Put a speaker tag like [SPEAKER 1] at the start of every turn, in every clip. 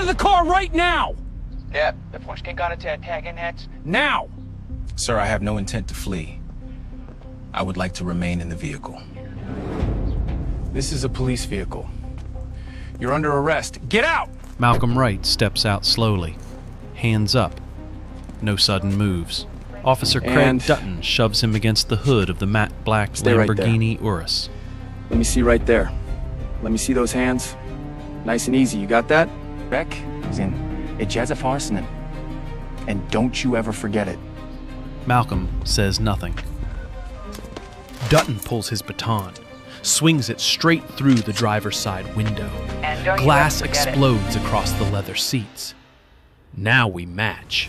[SPEAKER 1] of the car right now!
[SPEAKER 2] Ja, Forsken got it tagging heads.
[SPEAKER 1] Now!
[SPEAKER 3] Sir, I have no intent to flee. I would like to remain in the vehicle.
[SPEAKER 1] This is a police vehicle. You're under arrest. Get out!
[SPEAKER 4] Malcolm Wright steps out slowly, hands up. No sudden moves. Officer Craig
[SPEAKER 1] And-
[SPEAKER 4] Dutton shoves him against the hood of the matte black
[SPEAKER 1] Stay right there.
[SPEAKER 4] Lamborghini Urus.
[SPEAKER 1] Let me see right there. Let me see those hands. Nice and easy. You got that?
[SPEAKER 2] Beck is in a jazz of arsenal. And don't you ever forget it.
[SPEAKER 4] Malcolm says nothing. Dutton pulls his baton, swings it straight through the driver's side window.
[SPEAKER 2] And don't
[SPEAKER 4] Glass
[SPEAKER 2] you ever forget
[SPEAKER 4] explodes across the leather seats. Now we match.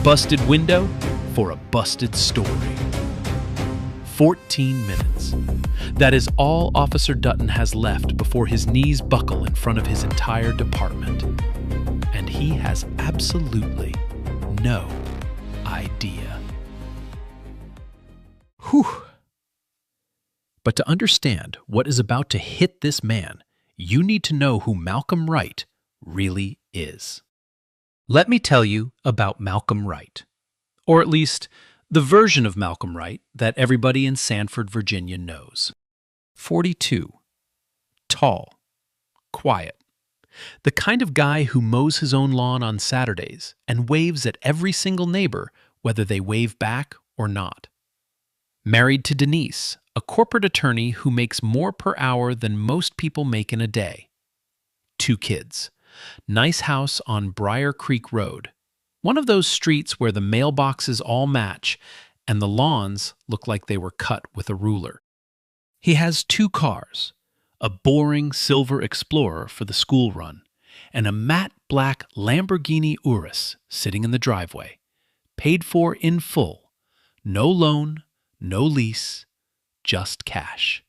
[SPEAKER 4] Busted window for a busted story. 14 minutes. That is all Officer Dutton has left before his knees buckle in front of his entire department. And he has absolutely no idea. Whew. But to understand what is about to hit this man, you need to know who Malcolm Wright really is. Let me tell you about Malcolm Wright, or at least the version of Malcolm Wright that everybody in Sanford, Virginia knows. 42. Tall. Quiet. The kind of guy who mows his own lawn on Saturdays and waves at every single neighbor, whether they wave back or not. Married to Denise, a corporate attorney who makes more per hour than most people make in a day. 2 kids. Nice house on Briar Creek Road. One of those streets where the mailboxes all match and the lawns look like they were cut with a ruler. He has 2 cars, a boring silver Explorer for the school run, and a matte black Lamborghini Urus sitting in the driveway, paid for in full, no loan, no lease, just cash.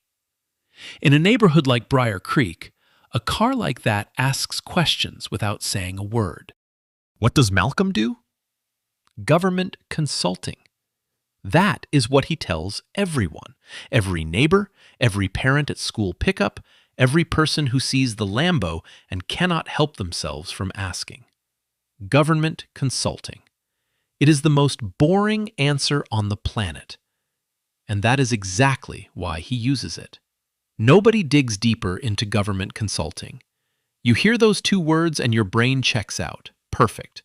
[SPEAKER 4] In a neighborhood like Briar Creek, a car like that asks questions without saying a word. What does Malcolm do? Government consulting. That is what he tells everyone, every neighbor, every parent at school pickup, every person who sees the Lambo and cannot help themselves from asking. Government consulting. It is the most boring answer on the planet. And that is exactly why he uses it. Nobody digs deeper into government consulting. You hear those 2 words and your brain checks out. Perfect.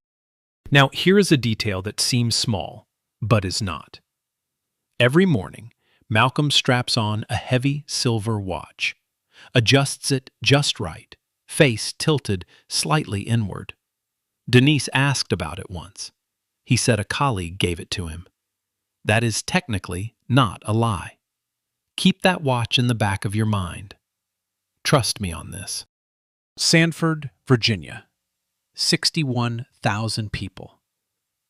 [SPEAKER 4] Now, here is a detail that seems small, but is not. Every morning, Malcolm straps on a heavy silver watch, adjusts it just right, face tilted slightly inward. Denise asked about it once. He said a colleague gave it to him. That is technically not a lie. Keep that watch in the back of your mind. Trust me on this. Sanford, Virginia. 61,000 people.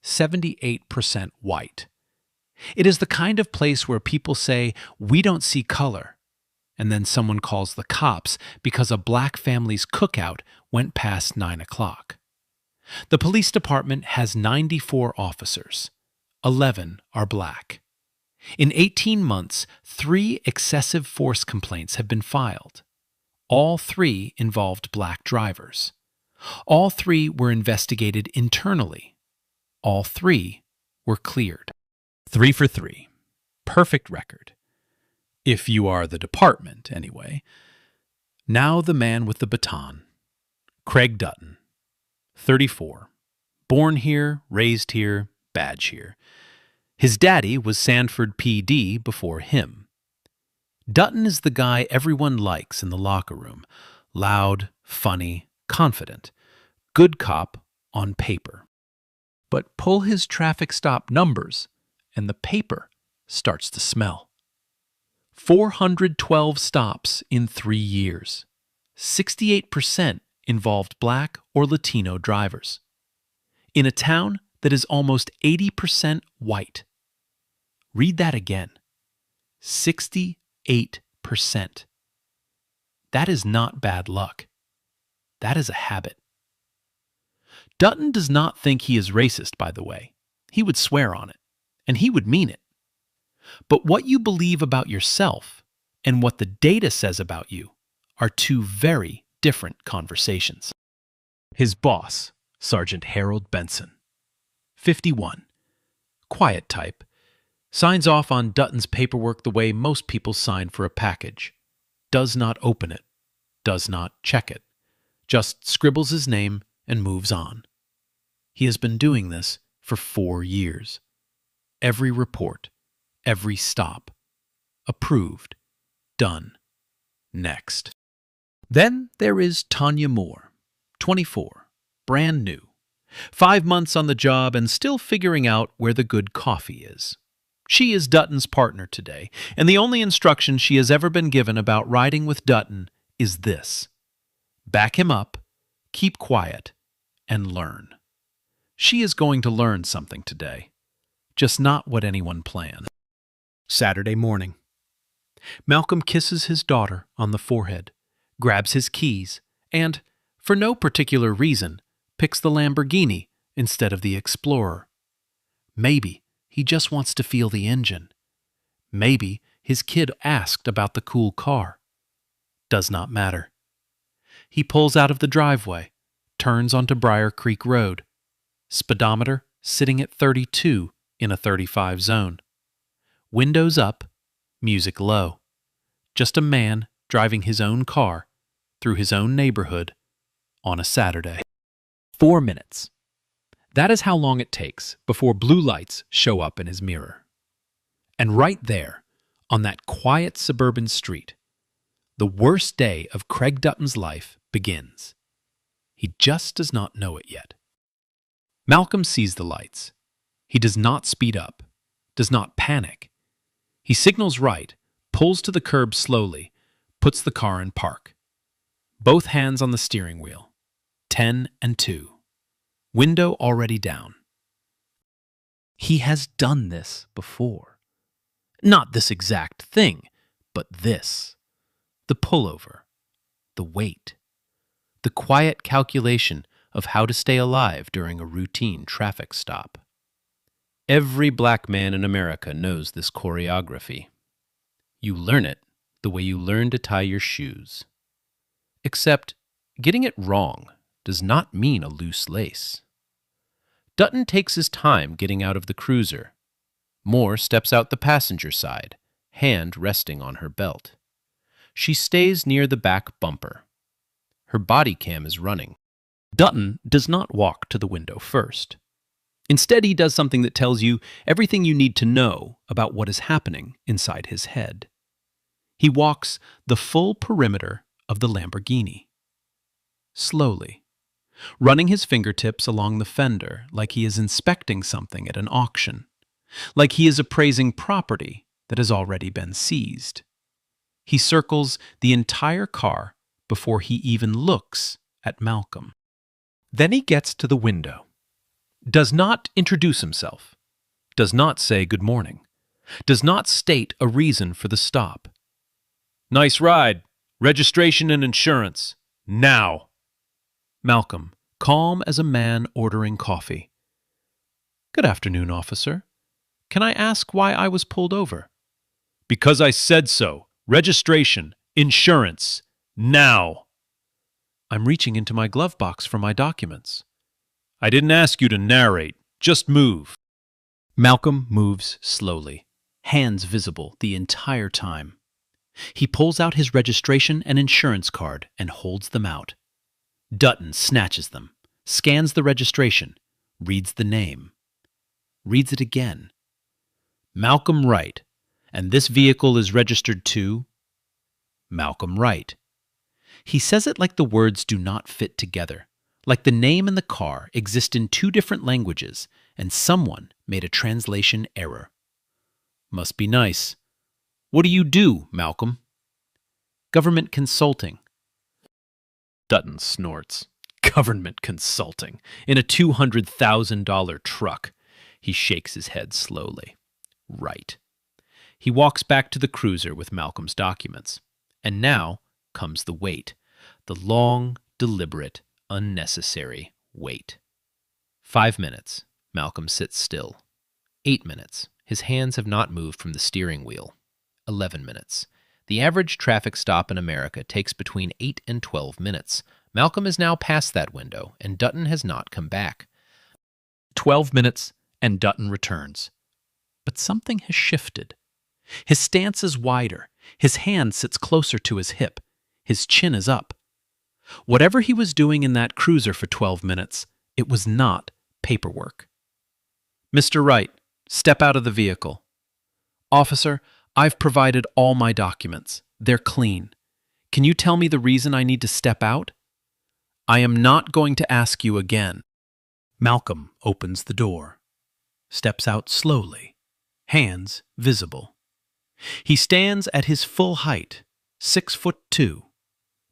[SPEAKER 4] 78% white. It is the kind of place where people say, "We don't see color," and then someone calls the cops because a black family's cookout went past 9 o'clock. The police department has 94 officers. 11 are black. In 18 months, 3 excessive force complaints have been filed. All 3 involved black drivers. All 3 were investigated internally. All 3 were cleared. 3 for 3. Perfect record. If you are the department, anyway. Now the man with the baton. Craig Dutton. 34. Born here, raised here, badge here. His daddy was Sanford PD before him. Dutton is the guy everyone likes in the locker room. Loud, funny, confident. Good cop on paper. But pull his traffic stop numbers, and the paper starts to smell. 412 stops in 3 years. 68% involved black or Latino drivers. In a town that is almost 80% white. Read that again. 68%. That is not bad luck. That is a habit. Dutton does not think he is racist, by the way. He would swear on it, and he would mean it. But what you believe about yourself and what the data says about you are 2 very different conversations. His boss, Sergeant Harold Benson. 51. Quiet type. Signs off on Dutton's paperwork the way most people sign for a package. Does not open it. Does not check it. Just scribbles his name and moves on. He has been doing this for 4 years. Every report, every stop. Approved. Done. Next. Then there is Tanya Moore, 24, brand new. 5 months on the job and still figuring out where the good coffee is. She is Dutton's partner today, and the only instruction she has ever been given about riding with Dutton is this: back him up, keep quiet, and learn. She is going to learn something today, just not what anyone planned. Saturday morning. Malcolm kisses his daughter on the forehead, grabs his keys, and, for no particular reason, picks the Lamborghini instead of the Explorer. Maybe he just wants to feel the engine. Maybe his kid asked about the cool car. Does not matter. He pulls out of the driveway, turns onto Briar Creek Road. Speedometer sitting at 32 in a 35 zone. Windows up, music low. Just a man driving his own car through his own neighborhood on a Saturday. 4 minutes. That is how long it takes before blue lights show up in his mirror. And right there, on that quiet suburban street, the worst day of Craig Dutton's life begins. He just does not know it yet. Malcolm sees the lights. He does not speed up, does not panic. He signals right, pulls to the curb slowly, puts the car in park. Both hands on the steering wheel. 10 and 2. Window already down. He has done this before. Not this exact thing, but this. The pullover. The wait. The quiet calculation of how to stay alive during a routine traffic stop. Every black man in America knows this choreography. You learn it the way you learn to tie your shoes. Except, getting it wrong does not mean a loose lace. Dutton takes his time getting out of the cruiser. Moore steps out the passenger side, hand resting on her belt. She stays near the back bumper. Her body cam is running. Dutton does not walk to the window first. Instead, he does something that tells you everything you need to know about what is happening inside his head. He walks the full perimeter of the Lamborghini. Slowly, running his fingertips along the fender like he is inspecting something at an auction, like he is appraising property that has already been seized. He circles the entire car before he even looks at Malcolm. Then he gets to the window, does not introduce himself, does not say good morning, does not state a reason for the stop. Nice ride. Registration and insurance. Now. Malcolm, calm as a man ordering coffee. Good afternoon, officer. Can I ask why I was pulled over? Because I said so. Registration, insurance, now. I'm reaching into my glove box for my documents. I didn't ask you to narrate. Just move. Malcolm moves slowly, hands visible the entire time. He pulls out his registration and insurance card and holds them out. Dutton snatches them, scans the registration, reads the name. Reads it again. Malcolm Wright, and this vehicle is registered to Malcolm Wright. He says it like the words do not fit together, like the name and the car exist in 2 different languages and someone made a translation error. Must be nice. What do you do, Malcolm? Government consulting. Dutton snorts. Government consulting. In a $200,000 truck. He shakes his head slowly. Right. He walks back to the cruiser with Malcolm's documents. And now comes the wait. The long, deliberate, unnecessary wait. 5 minutes. Malcolm sits still. 8 minutes. His hands have not moved from the steering wheel. 11 minutes. The average traffic stop in America takes between 8 and 12 minutes. Malcolm is now past that window, and Dutton has not come back. 12 minutes, and Dutton returns. But something has shifted. His stance is wider. His hand sits closer to his hip. His chin is up. Whatever he was doing in that cruiser for 12 minutes, it was not paperwork. Mr. Wright, step out of the vehicle. Officer, I've provided all my documents. They're clean. Can you tell me the reason I need to step out? I am not going to ask you again. Malcolm opens the door, steps out slowly, hands visible. He stands at his full height, 6'2",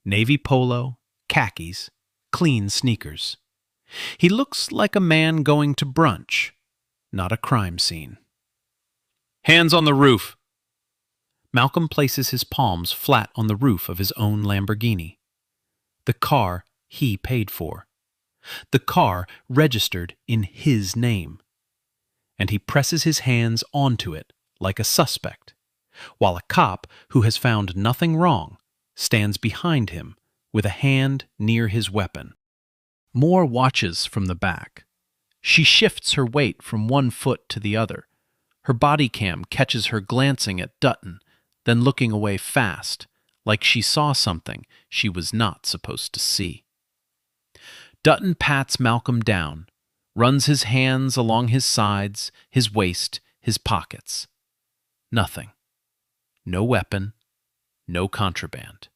[SPEAKER 4] navy polo, khakis, clean sneakers. He looks like a man going to brunch, not a crime scene. Hands on the roof. Malcolm places his palms flat on the roof of his own Lamborghini. The car he paid for. The car registered in his name. And he presses his hands onto it like a suspect, while a cop who has found nothing wrong stands behind him with a hand near his weapon. Moore watches from the back. She shifts her weight from one foot to the other. Her body cam catches her glancing at Dutton, then looking away fast, like she saw something she was not supposed to see. Dutton pats Malcolm down, runs his hands along his sides, his waist, his pockets. Nothing. No weapon, no contraband.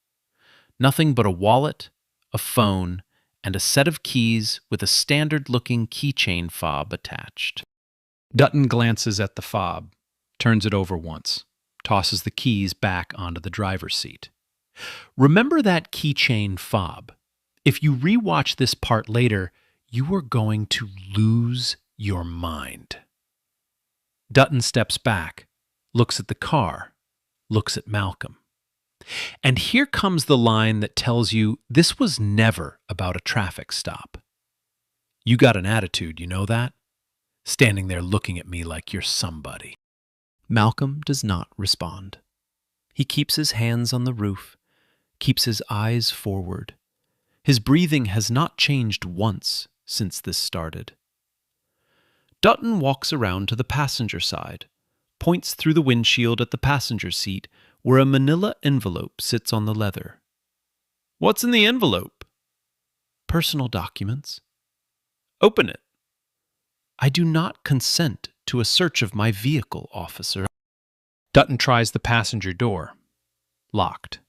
[SPEAKER 4] Nothing but a wallet, a phone, and a set of keys with a standard-looking keychain fob attached. Dutton glances at the fob, turns it over once, tosses the keys back onto the driver's seat. Remember that keychain fob. If you rewatch this part later, you are going to lose your mind. Dutton steps back, looks at the car, looks at Malcolm. And here comes the line that tells you this was never about a traffic stop. You got an attitude, you know that? Standing there looking at me like you're somebody. Malcolm does not respond. He keeps his hands on the roof, keeps his eyes forward. His breathing has not changed once since this started. Dutton walks around to the passenger side, points through the windshield at the passenger seat where a manila envelope sits on the leather. What's in the envelope? Personal documents. Open it. I do not consent to a search of my vehicle, officer. Dutton tries the passenger door. Locked.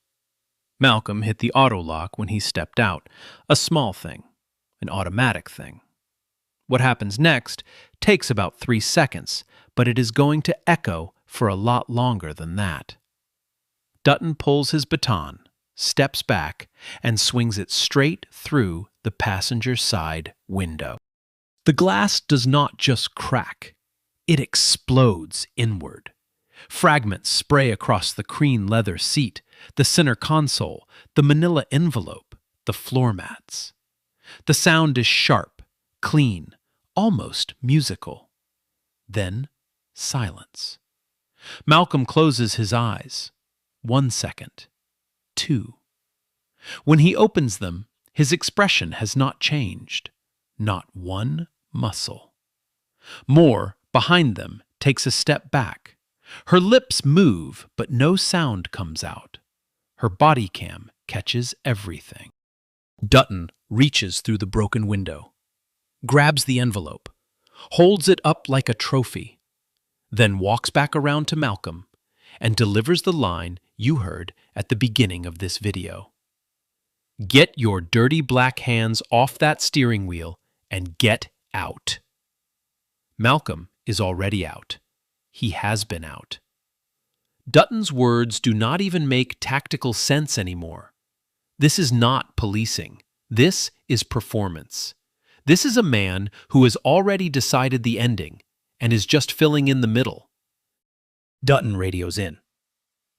[SPEAKER 4] Malcolm hit the auto lock when he stepped out, a small thing, an automatic thing. What happens next takes about 3 seconds, but it is going to echo for a lot longer than that. Dutton pulls his baton, steps back, and swings it straight through the passenger side window. The glass does not just crack, it explodes inward. Fragments spray across the cream leather seat, the center console, the manila envelope, the floor mats. The sound is sharp, clean, almost musical. Then silence. Malcolm closes his eyes. 1 second. 2. When he opens them, his expression has not changed. Not one muscle. Moore, behind them, takes a step back. Her lips move, but no sound comes out. Her body cam catches everything. Dutton reaches through the broken window, grabs the envelope, holds it up like a trophy, then walks back around to Malcolm and delivers the line you heard at the beginning of this video. Get your dirty black hands off that steering wheel and get out. Malcolm is already out. He has been out. Dutton's words do not even make tactical sense anymore. This is not policing. This is performance. This is a man who has already decided the ending and is just filling in the middle. Dutton radios in.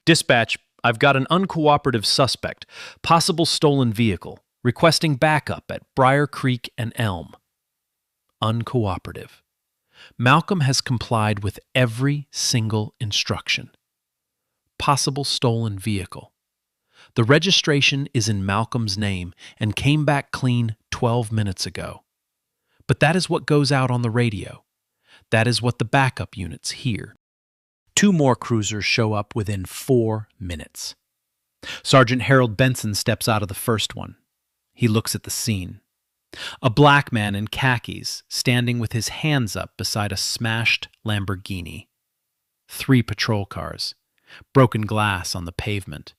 [SPEAKER 4] Dispatch, I've got an uncooperative suspect, possible stolen vehicle, requesting backup at Briar Creek and Elm. Uncooperative. Malcolm has complied with every single instruction. Possible stolen vehicle. The registration is in Malcolm's name and came back clean 12 minutes ago. But that is what goes out on the radio. That is what the backup units hear. 2 more cruisers show up within 4 minutes. Sergeant Harold Benson steps out of the first one. He looks at the scene. A black man in khakis standing with his hands up beside a smashed Lamborghini. 3 patrol cars. Broken glass on the pavement.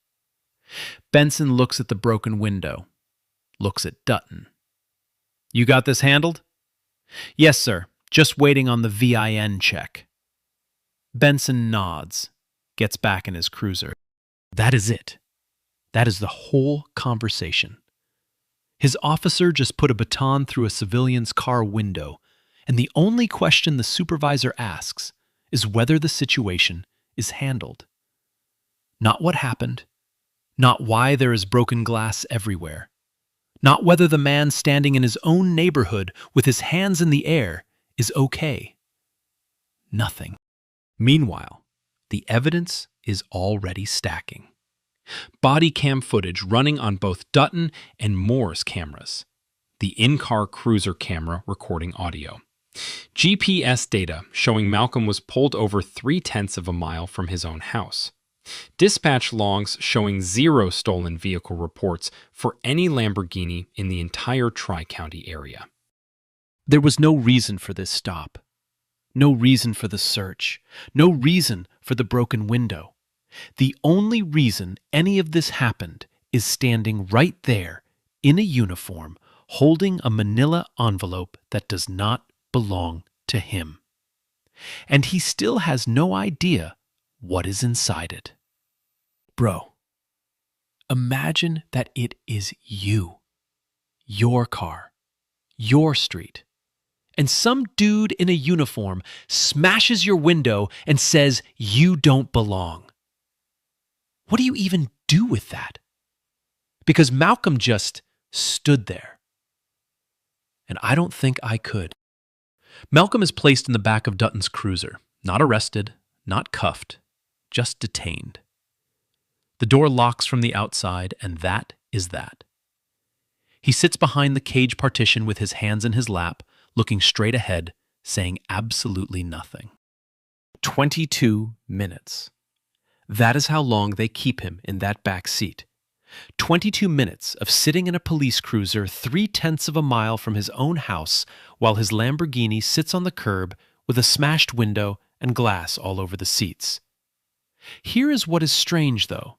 [SPEAKER 4] Benson looks at the broken window. Looks at Dutton. "You got this handled?" "Yes, sir. Just waiting on the VIN check." Benson nods, gets back in his cruiser. That is it. That is the whole conversation. His officer just put a baton through a civilian's car window, and the only question the supervisor asks is whether the situation is handled. Not what happened, not why there is broken glass everywhere, not whether the man standing in his own neighborhood with his hands in the air is okay. Nothing. Meanwhile, the evidence is already stacking. Body cam footage running on both Dutton and Moore's cameras. The in-car cruiser camera recording audio. GPS data showing Malcolm was pulled over 0.3 of a mile from his own house. Dispatch logs showing 0 stolen vehicle reports for any Lamborghini in the entire Tri-County area. There was no reason for this stop. No reason for the search. No reason for the broken window. The only reason any of this happened is standing right there in a uniform, holding a manila envelope that does not belong to him. And he still has no idea what is inside it. Bro, imagine that it is you, your car, your street, and some dude in a uniform smashes your window and says you don't belong. What do you even do with that? Because Malcolm just stood there. And I don't think I could. Malcolm is placed in the back of Dutton's cruiser, not arrested, not cuffed, just detained. The door locks from the outside, and that is that. He sits behind the cage partition with his hands in his lap, looking straight ahead, saying absolutely nothing. 22 minutes. That is how long they keep him in that back seat. 22 minutes of sitting in a police cruiser 0.3 of a mile from his own house while his Lamborghini sits on the curb with a smashed window and glass all over the seats. Here is what is strange, though.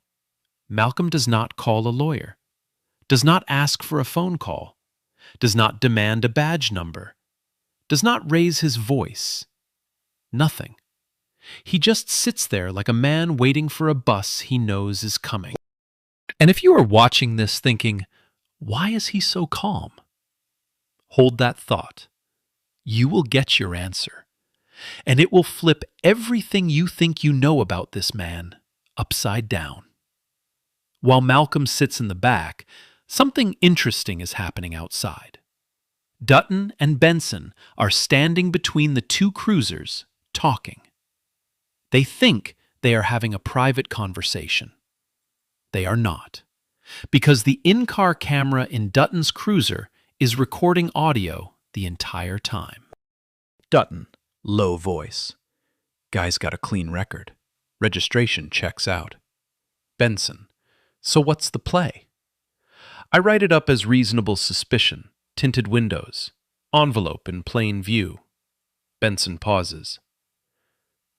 [SPEAKER 4] Malcolm does not call a lawyer, does not ask for a phone call, does not demand a badge number, does not raise his voice. Nothing. He just sits there like a man waiting for a bus he knows is coming. And if you are watching this thinking, why is he so calm? Hold that thought. You will get your answer. And it will flip everything you think you know about this man upside down. While Malcolm sits in the back, something interesting is happening outside. Dutton and Benson are standing between the 2 cruisers, talking. They think they are having a private conversation. They are not, because the in-car camera in Dutton's cruiser is recording audio the entire time.
[SPEAKER 5] Dutton, low voice. Guy's got a clean record. Registration checks out.
[SPEAKER 4] Benson, so what's the play? I write it up as reasonable suspicion, tinted windows, envelope in plain view. Benson pauses.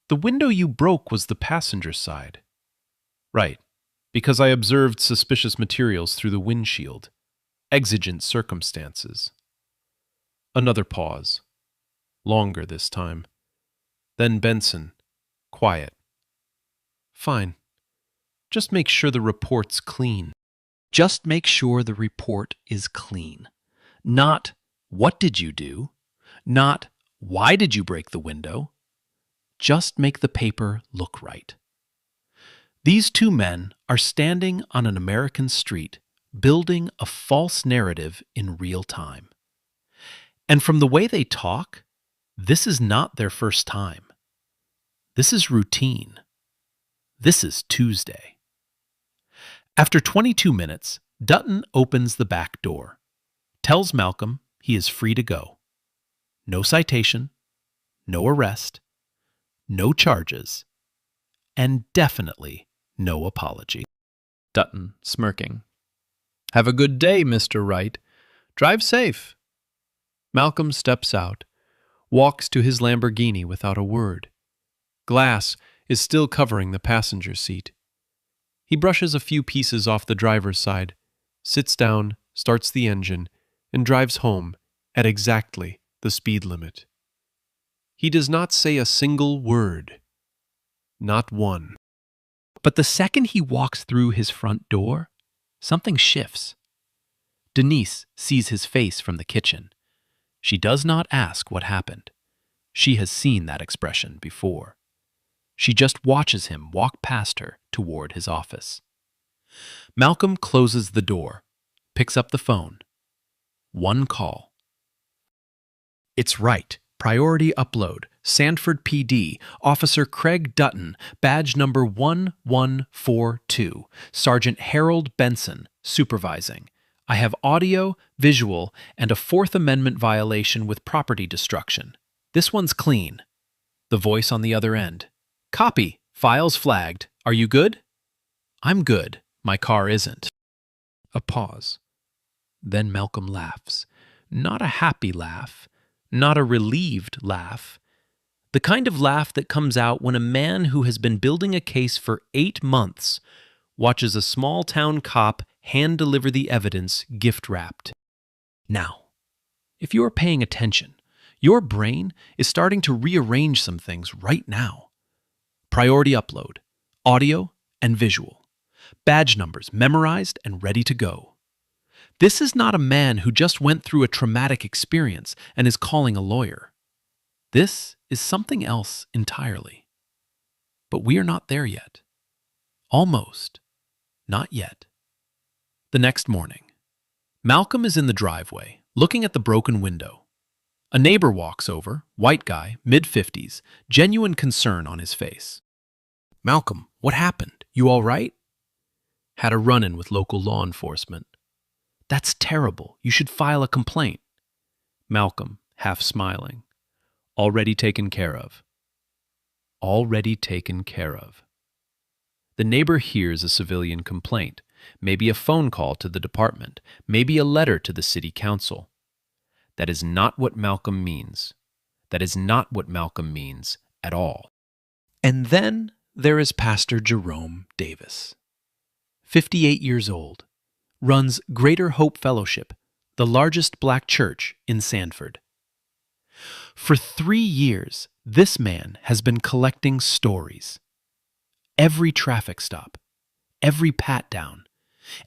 [SPEAKER 4] The window you broke was the passenger side. Right, because I observed suspicious materials through the windshield. Exigent circumstances. Another pause. Longer this time. Then Benson, quiet. Fine. Just make sure the report's clean. Just make sure the report is clean. Not, what did you do? Not, why did you break the window? Just make the paper look right. These 2 men are standing on an American street, building a false narrative in real time. And from the way they talk, this is not their first time. This is routine. This is Tuesday. After 22 minutes, Dutton opens the back door, tells Malcolm he is free to go. No citation, no arrest, no charges, and definitely no apology.
[SPEAKER 5] Dutton, smirking. Have a good day, Mr. Wright. Drive safe. Malcolm steps out, walks to his Lamborghini without a word. Glass is still covering the passenger seat. He brushes a few pieces off the driver's side, sits down, starts the engine, and drives home at exactly the speed limit. He does not say a single word. Not one.
[SPEAKER 4] But the second he walks through his front door, something shifts. Denise sees his face from the kitchen. She does not ask what happened. She has seen that expression before. She just watches him walk past her toward his office. Malcolm closes the door, picks up the phone. One call. It's right. Priority upload. Sanford PD. Officer Craig Dutton. Badge number 1142. Sergeant Harold Benson. Supervising. I have audio, visual, and a Fourth Amendment violation with property destruction. This one's clean. The voice on the other end. Copy. Files flagged. Are you good? I'm good. My car isn't. A pause. Then Malcolm laughs. Not a happy laugh. Not a relieved laugh. The kind of laugh that comes out when a man who has been building a case for 8 months watches a small-town cop hand-deliver the evidence gift-wrapped. Now, if you are paying attention, your brain is starting to rearrange some things right now. Priority upload, audio and visual, badge numbers memorized and ready to go. This is not a man who just went through a traumatic experience and is calling a lawyer. This is something else entirely. But we are not there yet. Almost. Not yet. The next morning, Malcolm is in the driveway, looking at the broken window. A neighbor walks over, white guy, mid-50s, genuine concern on his face. Malcolm, what happened? You all right? Had a run-in with local law enforcement. That's terrible. You should file a complaint. Malcolm, half smiling. Already taken care of. Already taken care of. The neighbor hears a civilian complaint, maybe a phone call to the department, maybe a letter to the city council. That is not what Malcolm means. That is not what Malcolm means at all. And then there is Pastor Jerome Davis. 58 years old. Runs Greater Hope Fellowship, the largest black church in Sanford. For 3 years, this man has been collecting stories. Every traffic stop, every pat-down,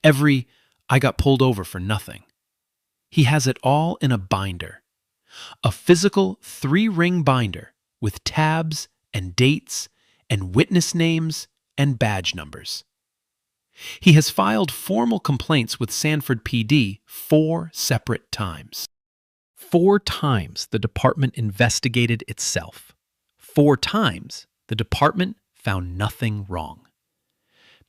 [SPEAKER 4] every "I got pulled over for nothing." He has it all in a binder. A physical 3-ring binder with tabs and dates and witness names and badge numbers. He has filed formal complaints with Sanford PD 4 separate times. 4 times the department investigated itself. 4 times the department found nothing wrong.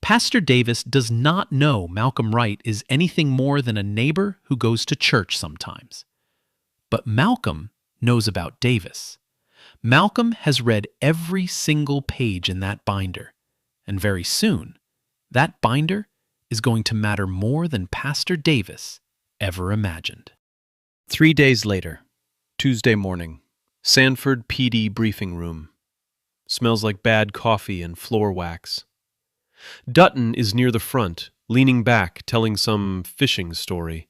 [SPEAKER 4] Pastor Davis does not know Malcolm Wright is anything more than a neighbor who goes to church sometimes. But Malcolm knows about Davis. Malcolm has read every single page in that binder, and very soon, that binder is going to matter more than Pastor Davis ever imagined.
[SPEAKER 5] 3 days later, Tuesday morning, Sanford PD briefing room. Smells like bad coffee and floor wax. Dutton is near the front, leaning back, telling some fishing story.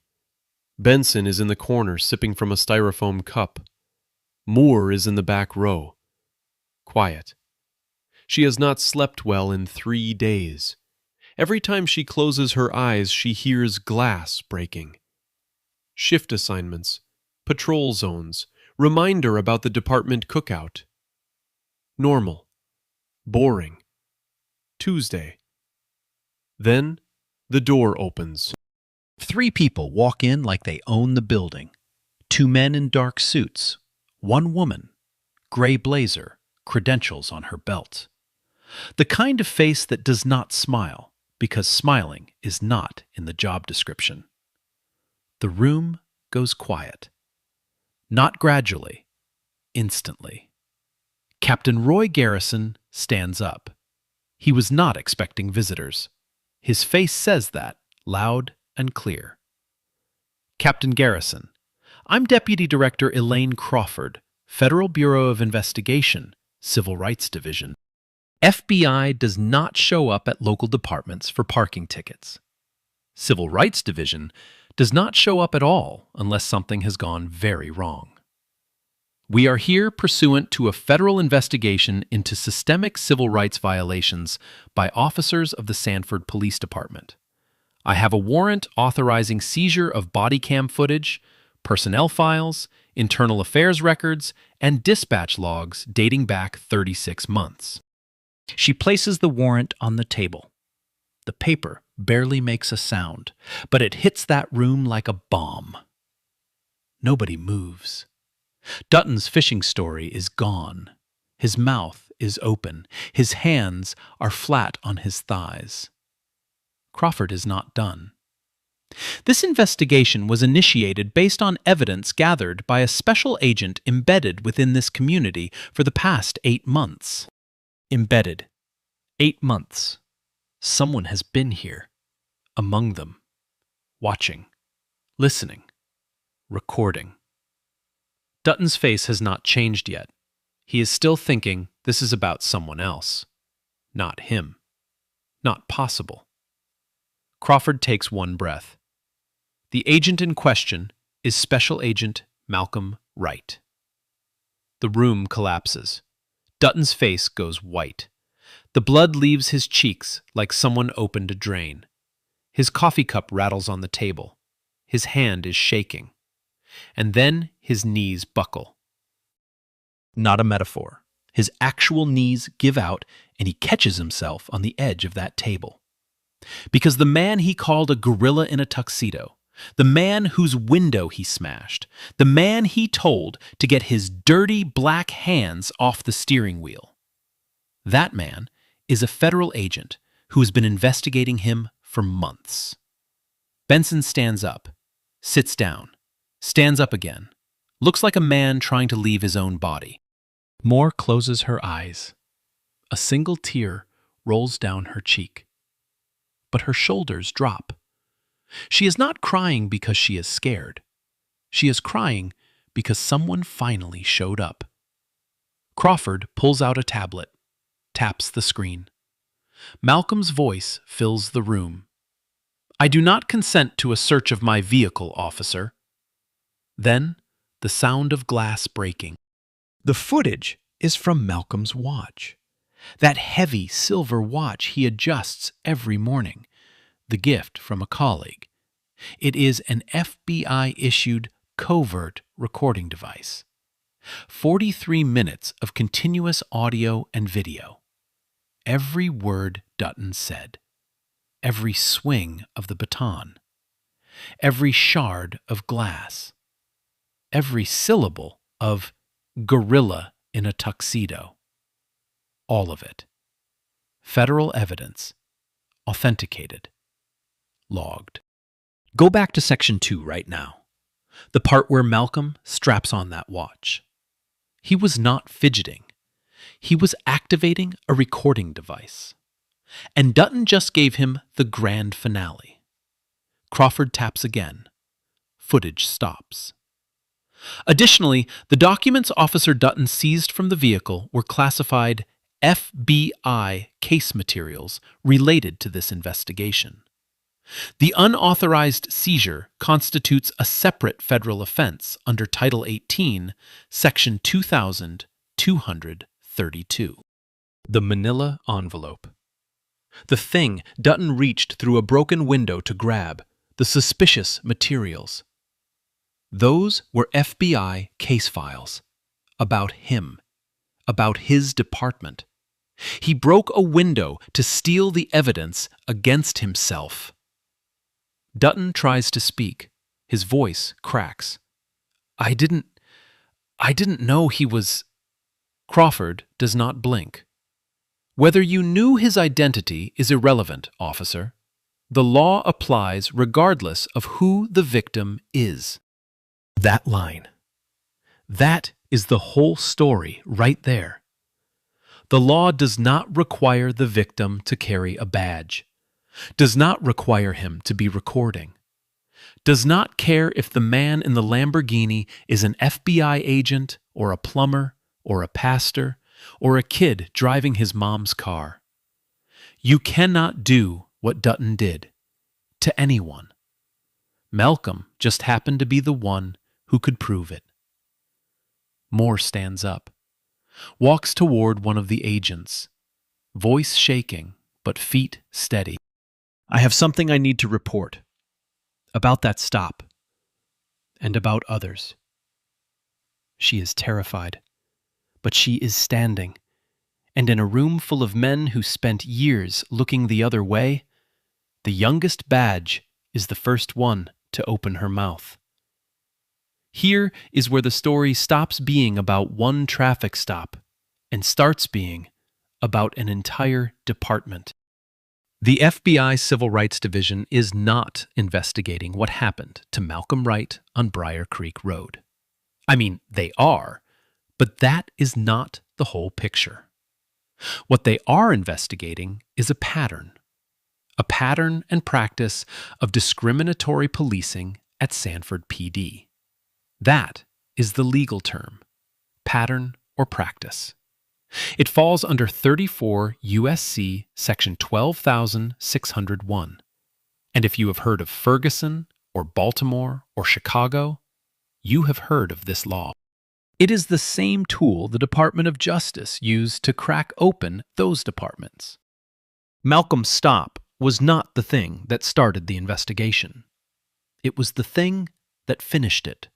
[SPEAKER 5] Benson is in the corner, sipping from a styrofoam cup. Moore is in the back row. Quiet. She has not slept well in 3 days. Every time she closes her eyes, she hears glass breaking. Shift assignments, patrol zones, reminder about the department cookout. Normal. Boring. Tuesday. Then the door opens.
[SPEAKER 4] 3 people walk in like they own the building. 2 men in dark suits. 1 woman. Gray blazer, credentials on her belt. The kind of face that does not smile because smiling is not in the job description. The room goes quiet. Not gradually, instantly. Captain Roy Garrison stands up. He was not expecting visitors. His face says that, loud and clear. Captain Garrison, I'm Deputy Director Elaine Crawford, Federal Bureau of Investigation, Civil Rights Division. FBI does not show up at local departments for parking tickets. Civil Rights Division does not show up at all unless something has gone very wrong. We are here pursuant to a federal investigation into systemic civil rights violations by officers of the Sanford Police Department. I have a warrant authorizing seizure of body cam footage, personnel files, internal affairs records, and dispatch logs dating back 36 months. She places the warrant on the table. The paper barely makes a sound, but it hits that room like a bomb. Nobody moves. Dutton's fishing story is gone. His mouth is open. His hands are flat on his thighs. Crawford is not done. This investigation was initiated based on evidence gathered by a special agent embedded within this community for the past 8 months. Embedded. 8 months. Someone has been here. Among them. Watching. Listening. Recording. Dutton's face has not changed yet. He is still thinking this is about someone else. Not him. Not possible. Crawford takes one breath. The agent in question is Special Agent Malcolm Wright. The room collapses. Dutton's face goes white. The blood leaves his cheeks like someone opened a drain. His coffee cup rattles on the table. His hand is shaking. And then his knees buckle. Not a metaphor. His actual knees give out, and he catches himself on the edge of that table. Because the man he called a gorilla in a tuxedo, the man whose window he smashed, the man he told to get his dirty black hands off the steering wheel, that man is a federal agent who has been investigating him for months. Benson stands up, sits down, stands up again, looks like a man trying to leave his own body. Moore closes her eyes. A single tear rolls down her cheek. But her shoulders drop. She is not crying because she is scared. She is crying because someone finally showed up. Crawford pulls out a tablet, taps the screen. Malcolm's voice fills the room. I do not consent to a search of my vehicle, officer. Then, the sound of glass breaking. The footage is from Malcolm's watch. That heavy silver watch he adjusts every morning. The gift from a colleague. It is an FBI-issued covert recording device. 43 minutes of continuous audio and video. Every word Dutton said. Every swing of the baton. Every shard of glass. Every syllable of gorilla in a tuxedo. All of it. Federal evidence. Authenticated. Logged. Go back to Section 2 right now. The part where Malcolm straps on that watch. He was not fidgeting. He was activating a recording device. And Dutton just gave him the grand finale. Crawford taps again. Footage stops. Additionally, the documents Officer Dutton seized from the vehicle were classified FBI case materials related to this investigation. The unauthorized seizure constitutes a separate federal offense under Title 18, Section 2232. The manila envelope. The thing Dutton reached through a broken window to grab, the suspicious materials. Those were FBI case files. About him. About his department. He broke a window to steal the evidence against himself. Dutton tries to speak. His voice cracks. I didn't know he was... Crawford does not blink. Whether you knew his identity is irrelevant, officer. The law applies regardless of who the victim is. That line. That is the whole story right there. The law does not require the victim to carry a badge, does not require him to be recording, does not care if the man in the Lamborghini is an FBI agent or a plumber or a pastor or a kid driving his mom's car. You cannot do what Dutton did to anyone. Malcolm just happened to be the one who could prove it. Moore stands up, walks toward one of the agents, voice shaking but feet steady. I have something I need to report about that stop and about others. She is terrified, but she is standing, and in a room full of men who spent years looking the other way, the youngest badge is the first one to open her mouth. Here is where the story stops being about one traffic stop and starts being about an entire department. The FBI Civil Rights Division is not investigating what happened to Malcolm Wright on Briar Creek Road. I mean, they are, but that is not the whole picture. What they are investigating is a pattern and practice of discriminatory policing at Sanford PD. That is the legal term, pattern or practice. It falls under 34 U.S.C. Section 12,601. And if you have heard of Ferguson or Baltimore or Chicago, you have heard of this law. It is the same tool the Department of Justice used to crack open those departments. Malcolm's stop was not the thing that started the investigation. It was the thing that finished it.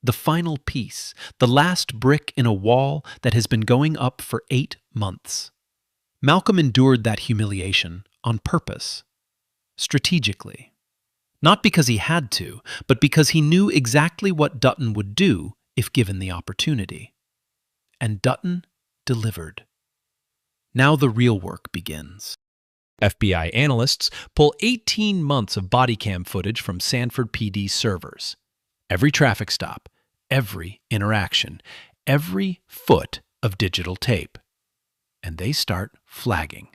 [SPEAKER 4] The final piece, the last brick in a wall that has been going up for 8 months. Malcolm endured that humiliation on purpose, strategically. Not because he had to, but because he knew exactly what Dutton would do if given the opportunity. And Dutton delivered. Now the real work begins. FBI analysts pull 18 months of body cam footage from Sanford PD servers. Every traffic stop, every interaction, every foot of digital tape. And they start flagging.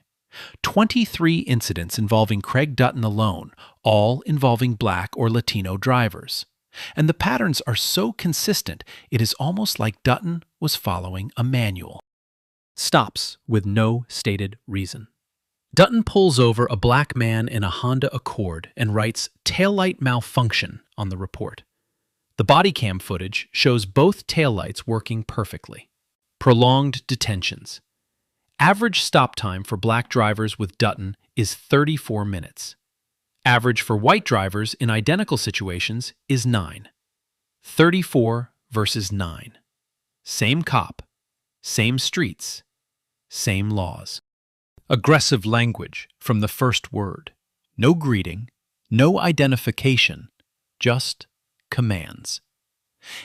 [SPEAKER 4] 23 incidents involving Craig Dutton alone, all involving Black or Latino drivers. And the patterns are so consistent, it is almost like Dutton was following a manual. Stops with no stated reason. Dutton pulls over a black man in a Honda Accord and writes taillight malfunction on the report. The body cam footage shows both taillights working perfectly. Prolonged detentions. Average stop time for black drivers with Dutton is 34 minutes. Average for white drivers in identical situations is 9. 34 versus 9. Same cop, same streets, same laws. Aggressive language from the first word. No greeting, no identification, just commands.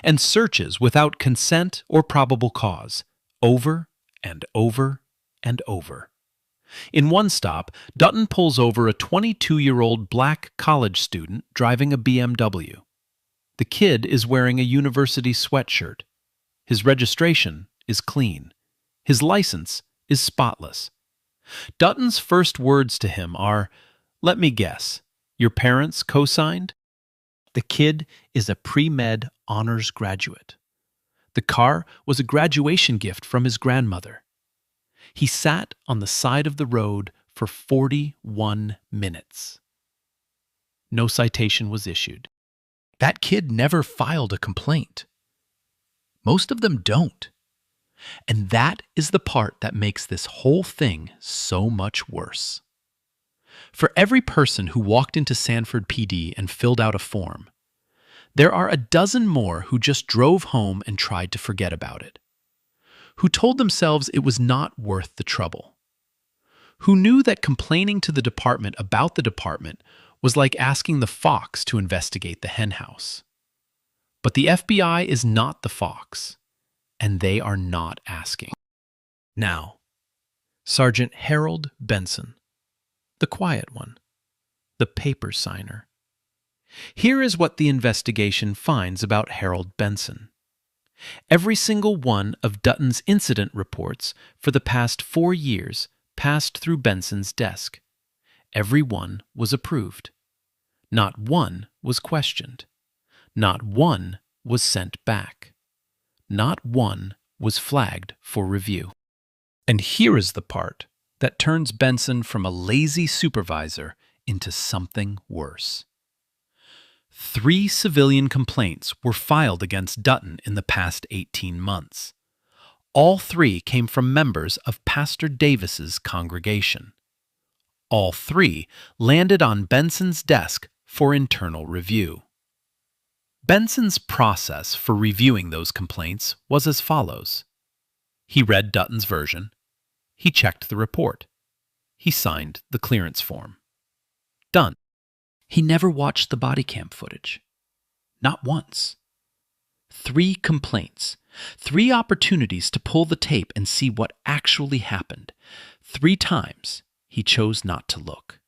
[SPEAKER 4] And searches without consent or probable cause, over and over and over. In one stop, Dutton pulls over a 22-year-old black college student driving a BMW. The kid is wearing a university sweatshirt. His registration is clean. His license is spotless. Dutton's first words to him are, "Let me guess, your parents co-signed?" The kid is a pre-med honors graduate. The car was a graduation gift from his grandmother. He sat on the side of the road for 41 minutes. No citation was issued. That kid never filed a complaint. Most of them don't. And that is the part that makes this whole thing so much worse. For every person who walked into Sanford PD and filled out a form, there are a dozen more who just drove home and tried to forget about it. Who told themselves it was not worth the trouble. Who knew that complaining to the department about the department was like asking the fox to investigate the henhouse. But the FBI is not the fox, and they are not asking. Now, Sergeant Harold Benson, the quiet one, the paper signer. Here is what the investigation finds about Harold Benson. Every single one of Dutton's incident reports for the past 4 years passed through Benson's desk. Every one was approved. Not one was questioned. Not one was sent back. Not one was flagged for review. And here is the part that turns Benson from a lazy supervisor into something worse. 3 civilian complaints were filed against Dutton in the past 18 months. All 3 came from members of Pastor Davis's congregation. All 3 landed on Benson's desk for internal review. Benson's process for reviewing those complaints was as follows. He read Dutton's version. He checked the report. He signed the clearance form. Done. He never watched the body cam footage. Not once. 3 complaints. 3 opportunities to pull the tape and see what actually happened. 3 times he chose not to look.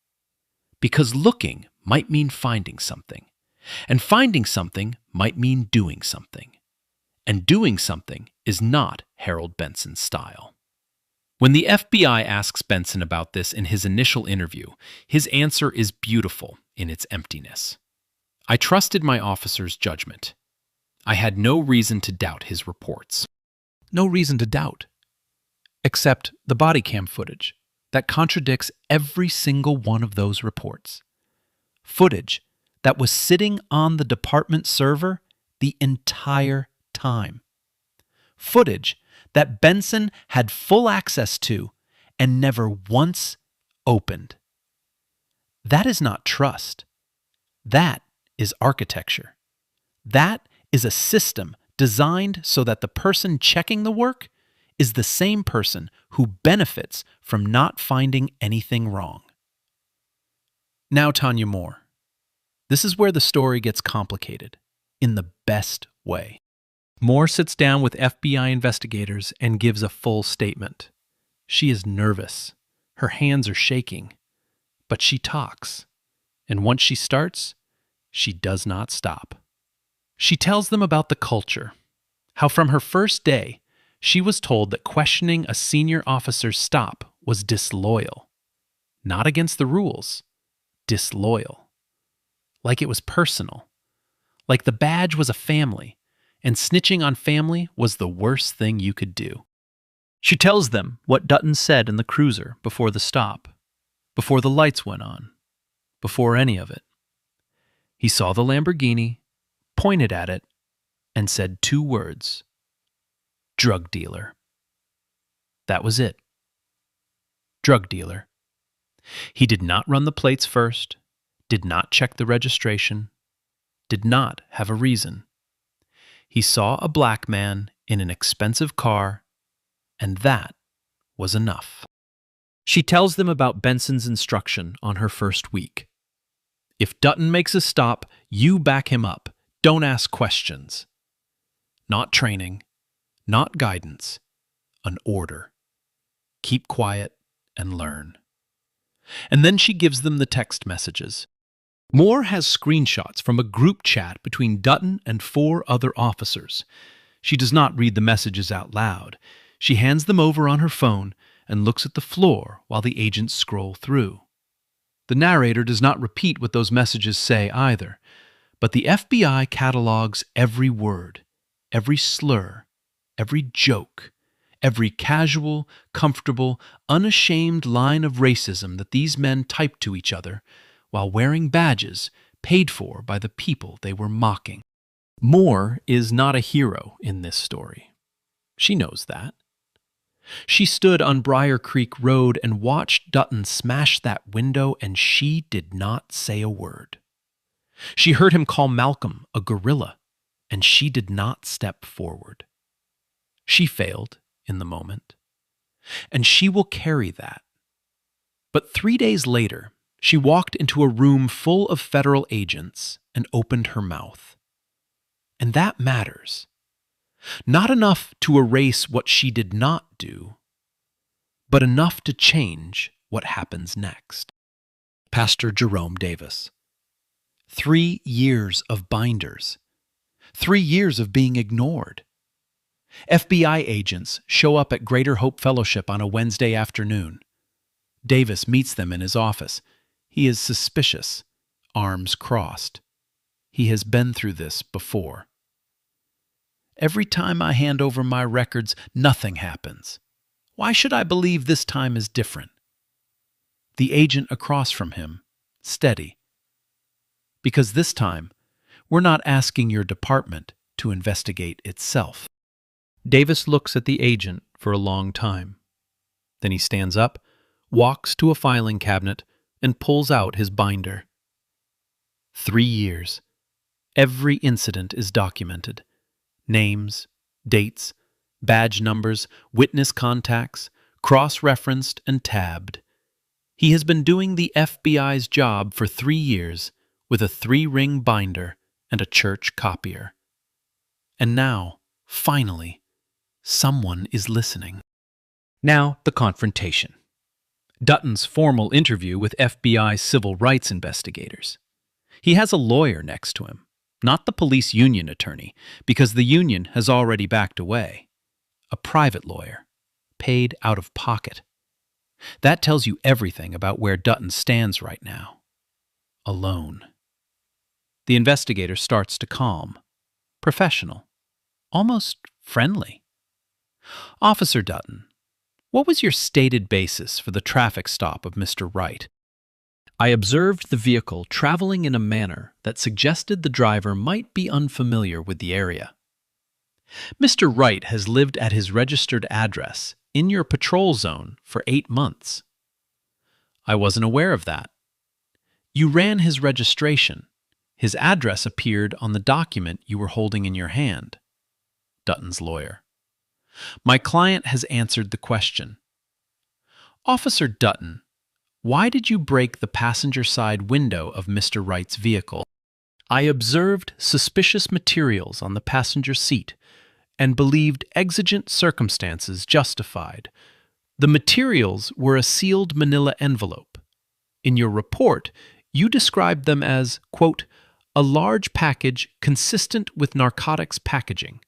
[SPEAKER 4] Because looking might mean finding something. And finding something might mean doing something. And doing something is not Harold Benson's style. When the FBI asks Benson about this in his initial interview, his answer is beautiful in its emptiness. I trusted my officer's judgment. I had no reason to doubt his reports. No reason to doubt. Except the body cam footage that contradicts every single one of those reports. Footage that was sitting on the department server the entire time. Footage that Benson had full access to and never once opened. That is not trust. That is architecture. That is a system designed so that the person checking the work is the same person who benefits from not finding anything wrong. Now, Tanya Moore. This is where the story gets complicated, in the best way. Moore sits down with FBI investigators and gives a full statement. She is nervous. Her hands are shaking. But she talks. And once she starts, she does not stop. She tells them about the culture, how from her first day, she was told that questioning a senior officer's stop was disloyal. Not against the rules, disloyal. Like it was personal. Like the badge was a family, and snitching on family was the worst thing you could do. She tells them what Dutton said in the cruiser before the stop, before the lights went on, before any of it. He saw the Lamborghini, pointed at it, and said 2 words. Drug dealer. That was it. Drug dealer. He did not run the plates first, did not check the registration, did not have a reason. He saw a black man in an expensive car, and that was enough. She tells them about Benson's instruction on her first week. If Dutton makes a stop, you back him up. Don't ask questions. Not training, not guidance, an order. Keep quiet and learn. And then she gives them the text messages. Moore has screenshots from a group chat between Dutton and 4 other officers. She does not read the messages out loud. She hands them over on her phone and looks at the floor while the agents scroll through. The narrator does not repeat what those messages say either, but the FBI catalogs every word, every slur, every joke, every casual, comfortable, unashamed line of racism that these men typed to each other while wearing badges paid for by the people they were mocking. Moore is not a hero in this story. She knows that. She stood on Briar Creek Road and watched Dutton smash that window, and she did not say a word. She heard him call Malcolm a gorilla, and she did not step forward. She failed in the moment, and she will carry that. But 3 days later, she walked into a room full of federal agents and opened her mouth. And that matters. Not enough to erase what she did not do, but enough to change what happens next. Pastor Jerome Davis. 3 years of binders. 3 years of being ignored. FBI agents show up at Greater Hope Fellowship on a Wednesday afternoon. Davis meets them in his office. He is suspicious, arms crossed. He has been through this before. Every time I hand over my records, nothing happens. Why should I believe this time is different? The agent across from him, steady. Because this time, we're not asking your department to investigate itself. Davis looks at the agent for a long time. Then he stands up, walks to a filing cabinet, and pulls out his binder. 3 years. Every incident is documented. Names, dates, badge numbers, witness contacts, cross-referenced and tabbed. He has been doing the FBI's job for 3 years with a 3-ring binder and a church copier. And now, finally, someone is listening. Now, the confrontation. Dutton's formal interview with FBI civil rights investigators. He has a lawyer next to him, not the police union attorney, because the union has already backed away. A private lawyer, paid out of pocket. That tells you everything about where Dutton stands right now. Alone. The investigator starts to calm, professional, almost friendly. Officer Dutton, what was your stated basis for the traffic stop of Mr. Wright? I observed the vehicle traveling in a manner that suggested the driver might be unfamiliar with the area. Mr. Wright has lived at his registered address in your patrol zone for 8 months. I wasn't aware of that. You ran his registration. His address appeared on the document you were holding in your hand. Dutton's lawyer. My client has answered the question. Officer Dutton, why did you break the passenger side window of Mr. Wright's vehicle? I observed suspicious materials on the passenger seat and believed exigent circumstances justified. The materials were a sealed manila envelope. In your report, you described them as, quote, a large package consistent with narcotics packaging.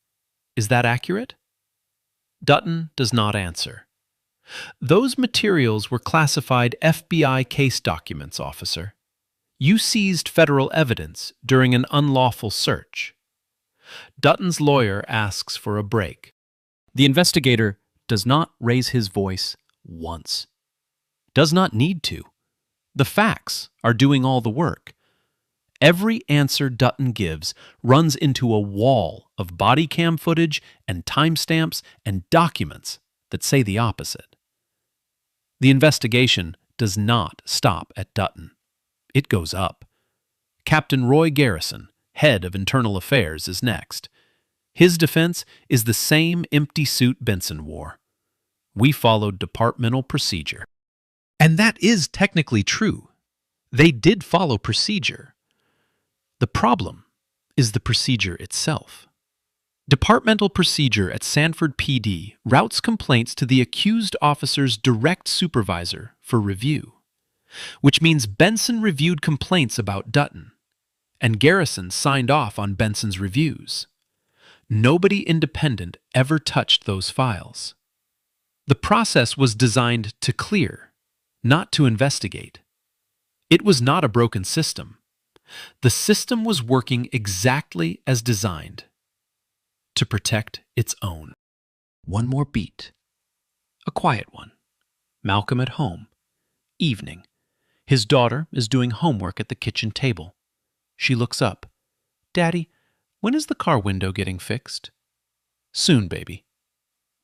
[SPEAKER 4] Is that accurate? Dutton does not answer. Those materials were classified FBI case documents, officer. You seized federal evidence during an unlawful search. Dutton's lawyer asks for a break. The investigator does not raise his voice once. Does not need to. The facts are doing all the work. Every answer Dutton gives runs into a wall of body cam footage and timestamps and documents that say the opposite. The investigation does not stop at Dutton. It goes up. Captain Roy Garrison, head of Internal Affairs, is next. His defense is the same empty suit Benson wore. We followed departmental procedure. And that is technically true. They did follow procedure. The problem is the procedure itself. Departmental procedure at Sanford PD routes complaints to the accused officer's direct supervisor for review, which means Benson reviewed complaints about Dutton, and Garrison signed off on Benson's reviews. Nobody independent ever touched those files. The process was designed to clear, not to investigate. It was not a broken system. The system was working exactly as designed, to protect its own. One more beat. A quiet one. Malcolm at home. Evening. His daughter is doing homework at the kitchen table. She looks up. Daddy, when is the car window getting fixed? Soon, baby.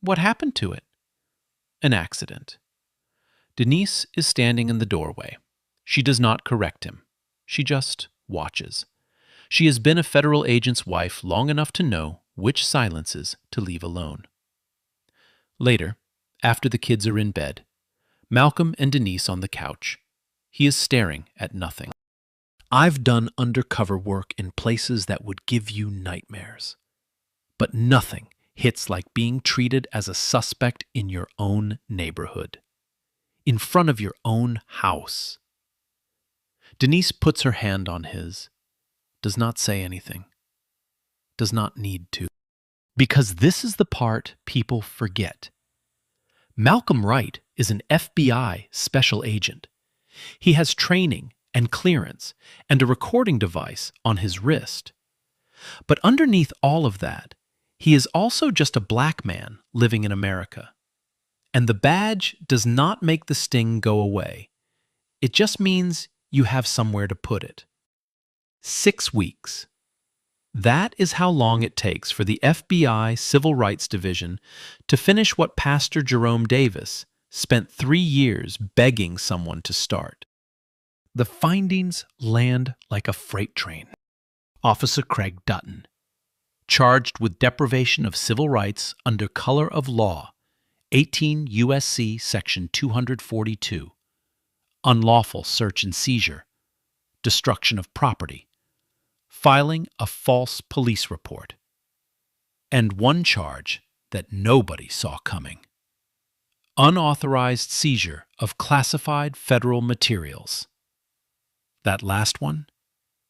[SPEAKER 4] What happened to it? An accident. Denise is standing in the doorway. She does not correct him. She just watches. She has been a federal agent's wife long enough to know which silences to leave alone. Later, after the kids are in bed, Malcolm and Denise on the couch. He is staring at nothing. I've done undercover work in places that would give you nightmares. But nothing hits like being treated as a suspect in your own neighborhood. in front of your own house. Denise puts her hand on his, does not say anything, does not need to. Because this is the part people forget. Malcolm Wright is an FBI special agent. He has training and clearance and a recording device on his wrist. But underneath all of that, he is also just a black man living in America. And the badge does not make the sting go away. It just means you have somewhere to put it. 6 weeks. That is how long it takes for the FBI Civil Rights Division to finish what Pastor Jerome Davis spent 3 years begging someone to start. The findings land like a freight train. Officer Craig Dutton, charged with deprivation of civil rights under color of law, 18 U.S.C. Section 242, unlawful search and seizure, destruction of property, filing a false police report, and one charge that nobody saw coming: unauthorized seizure of classified federal materials. That last one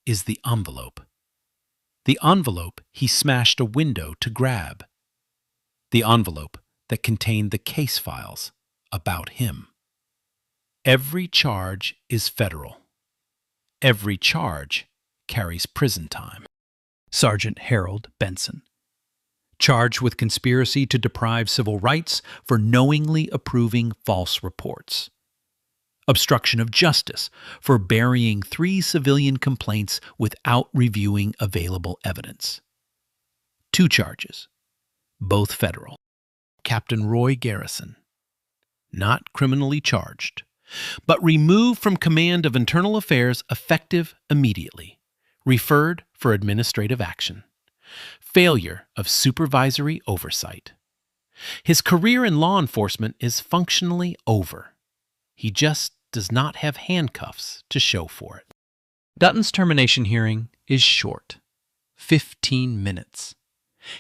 [SPEAKER 4] is the envelope. The envelope he smashed a window to grab. The envelope that contained the case files about him. Every charge is federal. Every charge carries prison time. Sergeant Harold Benson, charged with conspiracy to deprive civil rights for knowingly approving false reports. Obstruction of justice for burying 3 civilian complaints without reviewing available evidence. 2 charges, both federal. Captain Roy Garrison, not criminally charged, but removed from command of Internal Affairs effective immediately. Referred for administrative action. Failure of supervisory oversight. His career in law enforcement is functionally over. He just does not have handcuffs to show for it. Dutton's termination hearing is short, 15 minutes.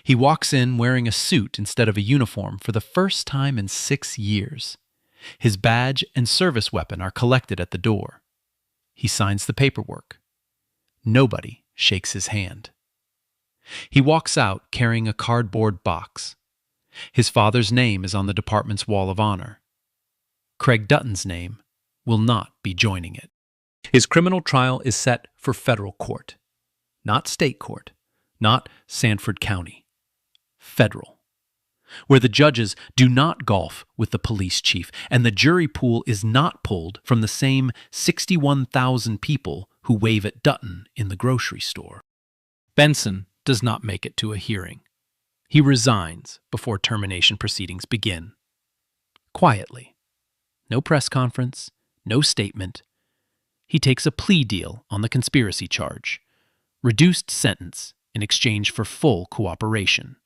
[SPEAKER 4] He walks in wearing a suit instead of a uniform for the first time in 6 years. His badge and service weapon are collected at the door. He signs the paperwork. Nobody shakes his hand. He walks out carrying a cardboard box. His father's name is on the department's wall of honor. Craig Dutton's name will not be joining it. His criminal trial is set for federal court, not state court, not Sanford County. Federal, where the judges do not golf with the police chief and the jury pool is not pulled from the same 61,000 people who wave at Dutton in the grocery store. Benson does not make it to a hearing. He resigns before termination proceedings begin. Quietly. No press conference, no statement. He takes a plea deal on the conspiracy charge, reduced sentence in exchange for full cooperation.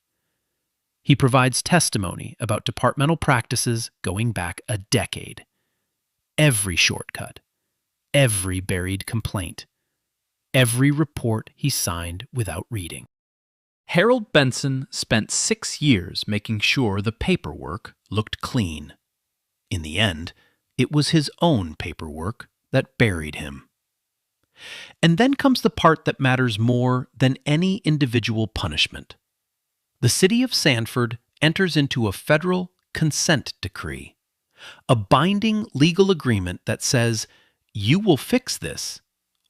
[SPEAKER 4] He provides testimony about departmental practices going back a decade. Every shortcut, every buried complaint, every report he signed without reading. Harold Benson spent 6 years making sure the paperwork looked clean. In the end, it was his own paperwork that buried him. And then comes the part that matters more than any individual punishment. The city of Sanford enters into a federal consent decree, a binding legal agreement that says, you will fix this,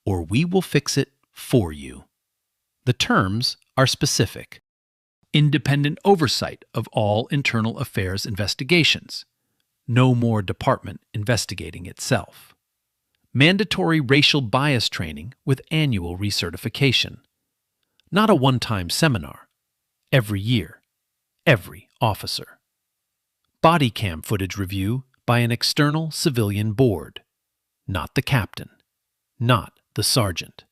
[SPEAKER 4] or we will fix it for you. The terms are specific. Independent oversight of all internal affairs investigations. No more department investigating itself. Mandatory racial bias training with annual recertification. Not a one-time seminar. Every year. Every officer. Body cam footage review by an external civilian board. Not the captain. Not the sergeant.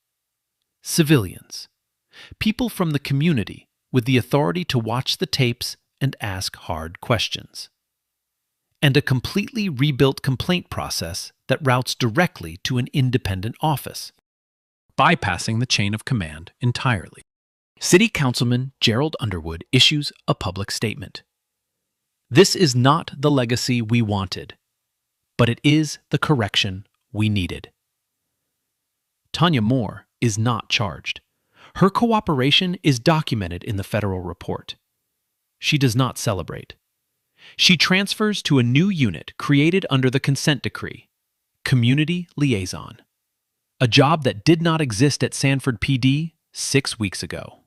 [SPEAKER 4] Civilians. People from the community with the authority to watch the tapes and ask hard questions. And a completely rebuilt complaint process that routes directly to an independent office, bypassing the chain of command entirely. City Councilman Gerald Underwood issues a public statement. This is not the legacy we wanted. but it is the correction we needed. Tanya Moore is not charged. Her cooperation is documented in the federal report. She does not celebrate. She transfers to a new unit created under the consent decree, Community Liaison, a job that did not exist at Sanford PD 6 weeks ago.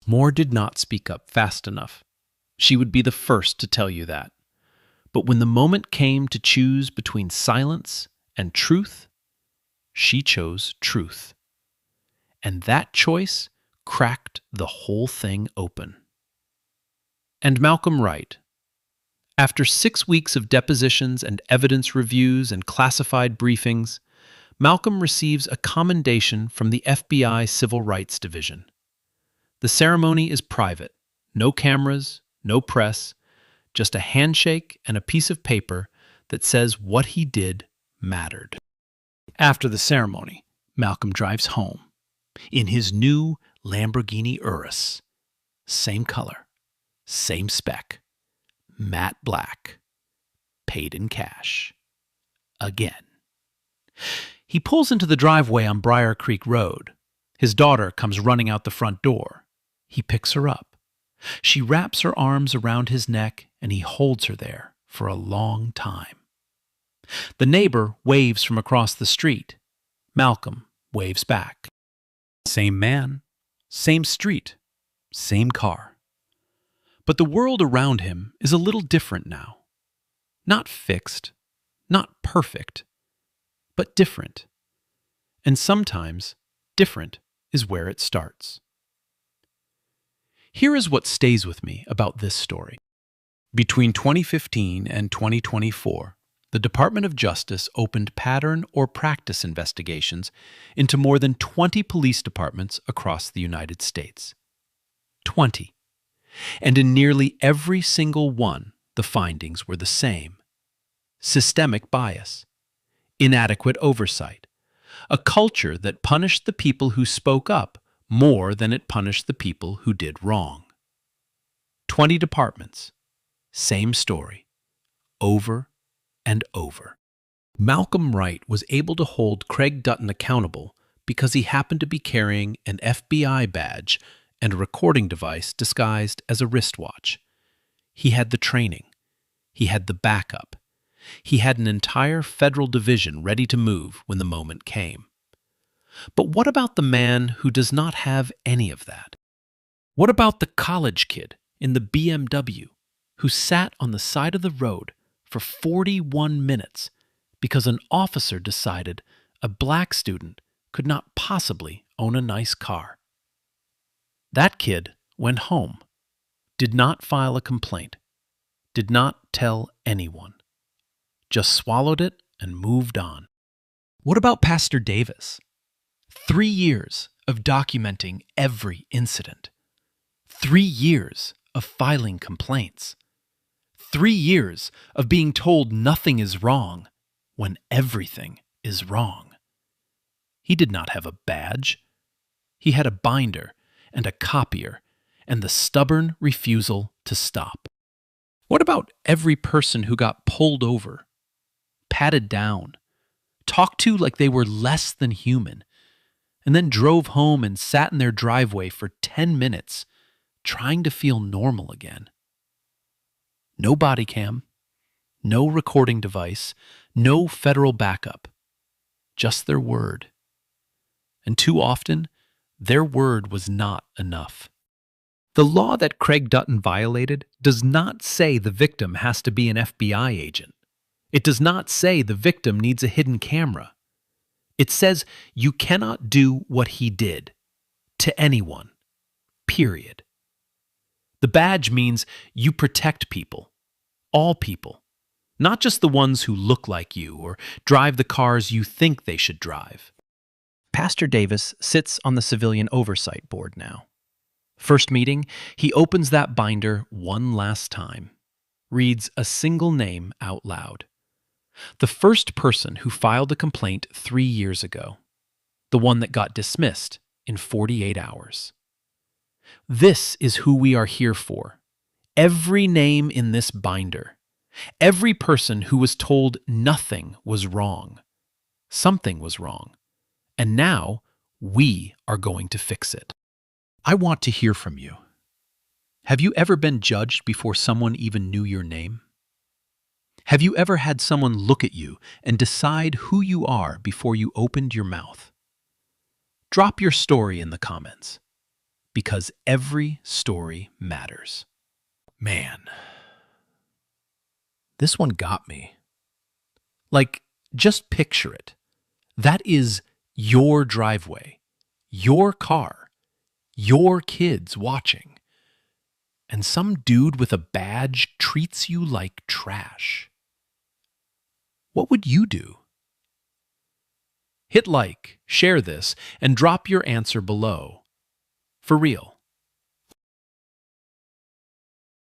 [SPEAKER 4] Moore did not speak up fast enough. She would be the first to tell you that. But when the moment came to choose between silence and truth, she chose truth. And that choice cracked the whole thing open. And Malcolm Wright. After 6 weeks of depositions and evidence reviews and classified briefings, Malcolm receives a commendation from the FBI Civil Rights Division. The ceremony is private. No cameras, no press, just a handshake and a piece of paper that says what he did mattered. After the ceremony, Malcolm drives home in his new Lamborghini Urus. Same color, same spec, matte black, paid in cash. Again. He pulls into the driveway on Briar Creek Road. His daughter comes running out the front door. He picks her up. She wraps her arms around his neck, and he holds her there for a long time. The neighbor waves from across the street. Malcolm waves back. Same man, same street, same car. But the world around him is a little different now. Not fixed, not perfect, but different. And sometimes different is where it starts. Here is what stays with me about this story. Between 2015 and 2024, the Department of Justice opened pattern or practice investigations into more than 20 police departments across the United States. 20. And in nearly every single one, the findings were the same. Systemic bias, inadequate oversight, a culture that punished the people who spoke up more than it punished the people who did wrong. 20 departments, same story, over and over. Malcolm Wright was able to hold Craig Dutton accountable because he happened to be carrying an FBI badge and a recording device disguised as a wristwatch. He had the training. He had the backup. He had an entire federal division ready to move when the moment came. But what about the man who does not have any of that? What about the college kid in the BMW who sat on the side of the road for 41 minutes because an officer decided a black student could not possibly own a nice car? That kid went home, did not file a complaint, did not tell anyone, just swallowed it and moved on. What about Pastor Davis? 3 years of documenting every incident. 3 years of filing complaints. 3 years of being told nothing is wrong when everything is wrong. He did not have a badge. He had a binder and a copier and the stubborn refusal to stop. What about every person who got pulled over, patted down, talked to like they were less than human, and then drove home and sat in their driveway for 10 minutes trying to feel normal again? No body cam, no recording device, no federal backup, just their word. And too often, their word was not enough. The law that Craig Dutton violated does not say the victim has to be an FBI agent. It does not say the victim needs a hidden camera. It says you cannot do what he did to anyone, period. The badge means you protect people, all people, not just the ones who look like you or drive the cars you think they should drive. Pastor Davis sits on the Civilian Oversight Board now. First meeting, he opens that binder one last time, reads a single name out loud. The first person who filed a complaint 3 years ago, the one that got dismissed in 48 hours. This is who we are here for. Every name in this binder. Every person who was told nothing was wrong. Something was wrong. And now we are going to fix it. I want to hear from you. Have you ever been judged before someone even knew your name? Have you ever had someone look at you and decide who you are before you opened your mouth? Drop your story in the comments, because every story matters. Man, this one got me. Like, just picture it. That is your driveway, your car, your kids watching, and some dude with a badge treats you like trash. What would you do? Hit like, share this, and drop your answer below. For real.